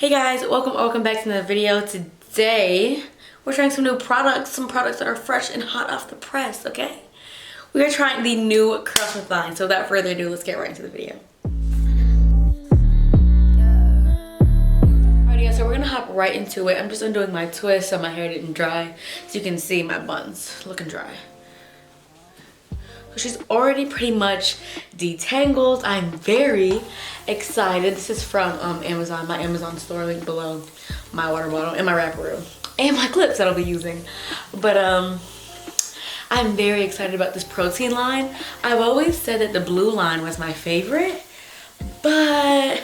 Hey guys, welcome back to another video. Today we're trying some new products, some products that are fresh and hot off the press. Okay, we are trying the new Curlsmith line. So without further ado, let's get right into the video. Alrighty guys, so we're gonna hop right into it. I'm just undoing my twist so my hair didn't dry, so you can see my buns looking dry. So she's already pretty much detangled. I'm very excited. This is from Amazon, my Amazon store, link below, my water bottle and my wraparoon and my clips that I'll be using. But I'm very excited about this protein line. I've always said that the blue line was my favorite, but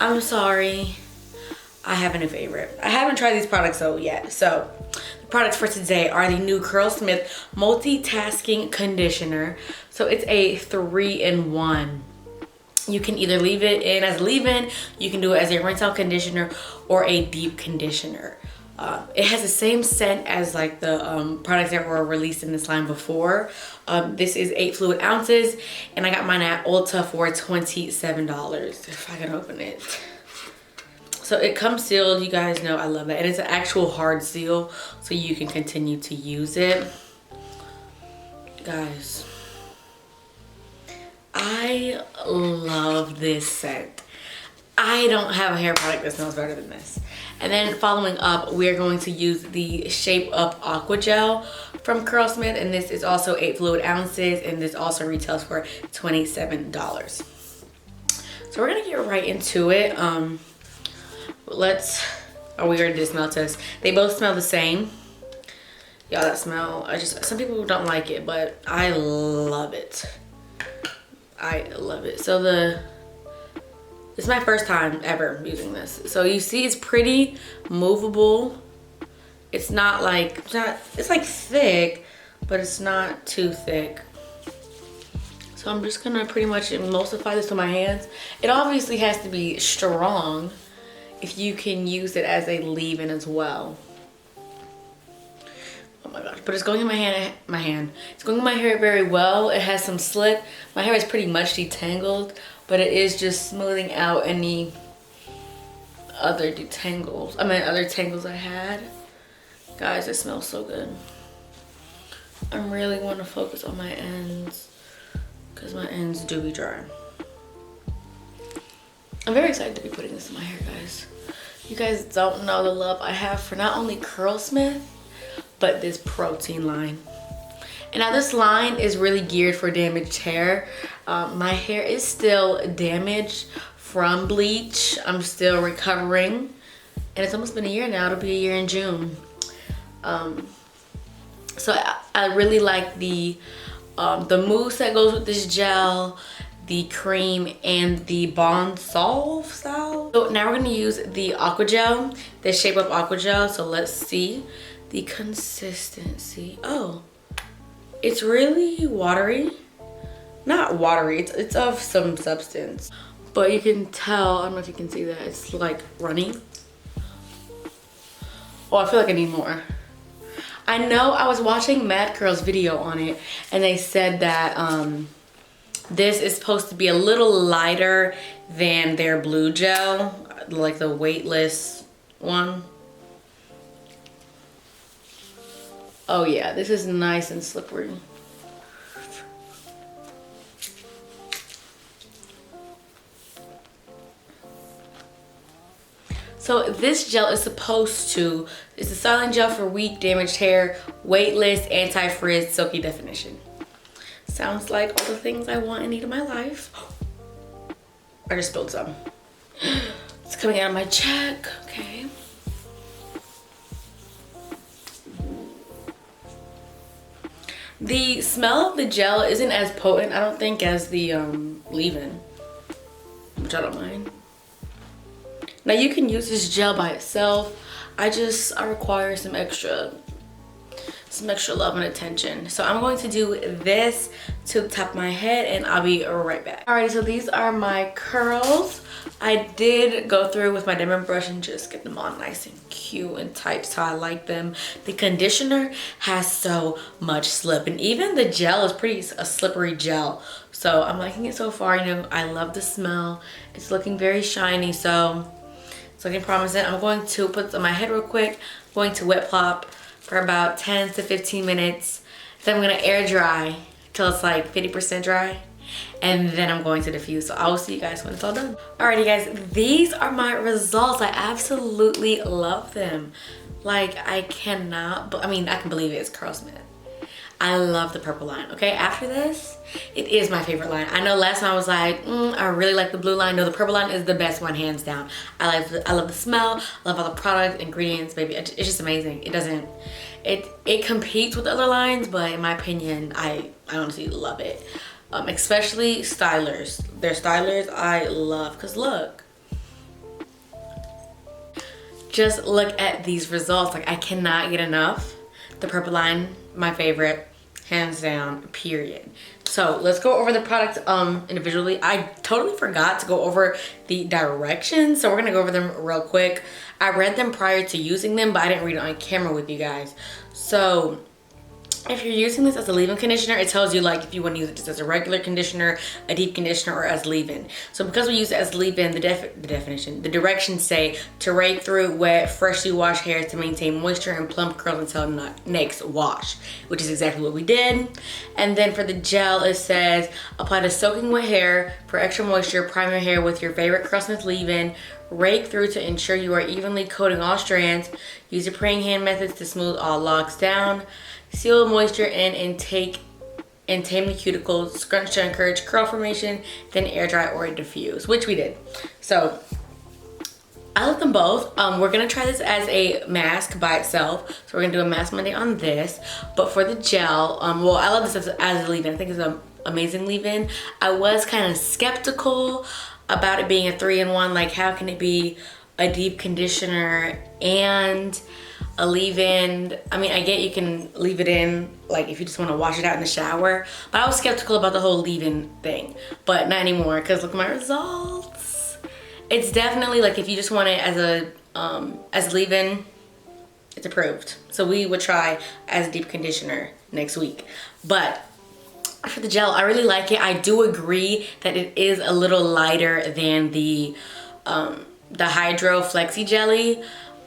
I'm sorry, I have a new favorite. I haven't tried these products though yet. So the products for today are the new Curlsmith multitasking conditioner. So it's a 3-in-1. You can either leave it in as a leave-in, you can do it as a rinse out conditioner or a deep conditioner. It has the same scent as like the products that were released in this line before. This is 8 fluid ounces and I got mine at Ulta for $27, if I can open it. So it comes sealed. You guys know I love that. And it's an actual hard seal so you can continue to use it. Guys, I love this scent. I don't have a hair product that smells better than this. And then following up, we're going to use the Shape Up Aqua Gel from Curlsmith. And this is also 8 fluid ounces. And this also retails for $27. So we're gonna get right into it. We already did smell test. They both smell the same. Y'all, that smell, some people don't like it, but I love it. I love it. So this is my first time ever using this. So you see it's pretty movable. It's not like, it's like thick, but it's not too thick. So I'm just gonna pretty much emulsify this with my hands. It obviously has to be strong if you can use it as a leave-in as well. Oh my gosh, but it's going in my hand. It's going in my hair very well. It has some slip. My hair is pretty much detangled, but it is just smoothing out any other tangles I had. Guys, it smells so good. I really want to focus on my ends because my ends do be dry. I'm very excited to be putting this in my hair, guys. You guys don't know the love I have for not only Curlsmith, but this protein line. And now this line is really geared for damaged hair. My hair is still damaged from bleach. I'm still recovering. And it's almost been a year now. It'll be a year in June. So I really like the mousse that goes with this gel, the cream, and the Bond Solve style. So now we're gonna use the Aqua Gel, the Shape Up Aqua Gel. So let's see the consistency. Oh, it's really watery. Not watery, it's of some substance. But you can tell, I don't know if you can see that, it's like runny. Oh, I feel like I need more. I know I was watching Mad Curl's video on it and they said that this is supposed to be a little lighter than their blue gel, like the weightless one. Oh yeah, this is nice and slippery. So this gel is it's a styling gel for weak, damaged hair, weightless, anti-frizz, silky definition. Sounds like all the things I want and need in my life. I just spilled some. It's coming out of my check, okay. The smell of the gel isn't as potent, I don't think, as the leave-in, which I don't mind. Now you can use this gel by itself. I require some extra love and attention. So I'm going to do this to the top of my head and I'll be right back. Alrighty, so these are my curls. I did go through with my diamond brush and just get them all nice and cute and tight. That's how I like them. The conditioner has so much slip and even the gel is a slippery gel. So I'm liking it so far. You know, I love the smell. It's looking very shiny. So So looking promising. I'm going to put this on my head real quick. I'm going to wet plop for about 10 to 15 minutes. Then I'm gonna air dry till it's like 50% dry. And then I'm going to diffuse. So I will see you guys when it's all done. Alrighty guys, these are my results. I absolutely love them. Like I cannot, I mean, I can believe it, it's Curlsmith. I love the purple line, okay? After this, it is my favorite line. I know last time I was like, I really like the blue line. No, the purple line is the best one, hands down. I love the smell, I love all the product, ingredients, baby. It's just amazing. It competes with the other lines, but in my opinion, I honestly love it. Especially stylers. Their stylers I love, cause look. Just look at these results. Like I cannot get enough. The purple line, my favorite, hands down, period. So let's go over the products individually. I totally forgot to go over the directions, so we're gonna go over them real quick. I read them prior to using them, but I didn't read it on camera with you guys. So if you're using this as a leave-in conditioner, it tells you like if you want to use it just as a regular conditioner, a deep conditioner, or as leave-in. So because we use it as leave-in, the directions say to rake through wet, freshly washed hair to maintain moisture and plump curls until next wash, which is exactly what we did. And then for the gel, it says apply to soaking wet hair for extra moisture, prime your hair with your favorite Curlsmith leave-in, rake through to ensure you are evenly coating all strands, use your praying hand methods to smooth all locks down, seal moisture in and tame the cuticles, scrunch to encourage curl formation, then air dry or diffuse, which we did. So I love them both. We're gonna try this as a mask by itself. So we're gonna do a mask Monday on this. But for the gel, well, I love this as a leave-in. I think it's an amazing leave-in. I was kind of skeptical about it being a 3-in-1. Like how can it be a deep conditioner and a leave-in? I mean, I get you can leave it in like if you just want to wash it out in the shower, but I was skeptical about the whole leave-in thing, but not anymore because look at my results. It's definitely like if you just want it as a leave-in, it's approved. So we would try as a deep conditioner next week. But for the gel, I really like it. I do agree that it is a little lighter than the Hydro Flexi Jelly.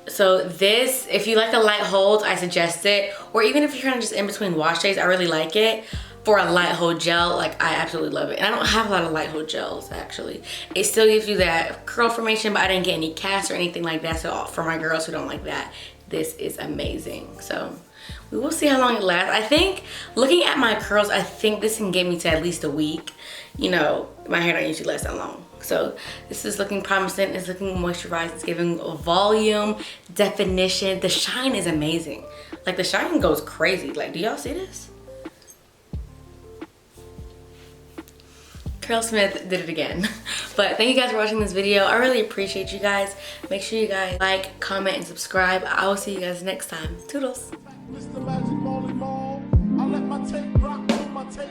So this, if you like a light hold, I suggest it. Or even if you're kind of just in between wash days, I really like it. For a light hold gel, like I absolutely love it. And I don't have a lot of light hold gels actually. It still gives you that curl formation, but I didn't get any cast or anything like that. So for my girls who don't like that, this is amazing. So we will see how long it lasts. I think, looking at my curls, I think this can get me to at least a week. You know, my hair don't usually last that long. So this is looking promising. It's looking moisturized. It's giving volume, definition. The shine is amazing. Like the shine goes crazy. Like, do y'all see this? Curlsmith did it again. But thank you guys for watching this video. I really appreciate you guys. Make sure you guys like, comment, and subscribe. I will see you guys next time. Toodles. Mr. Magic Molly Mall. I let my tape rock through my tape.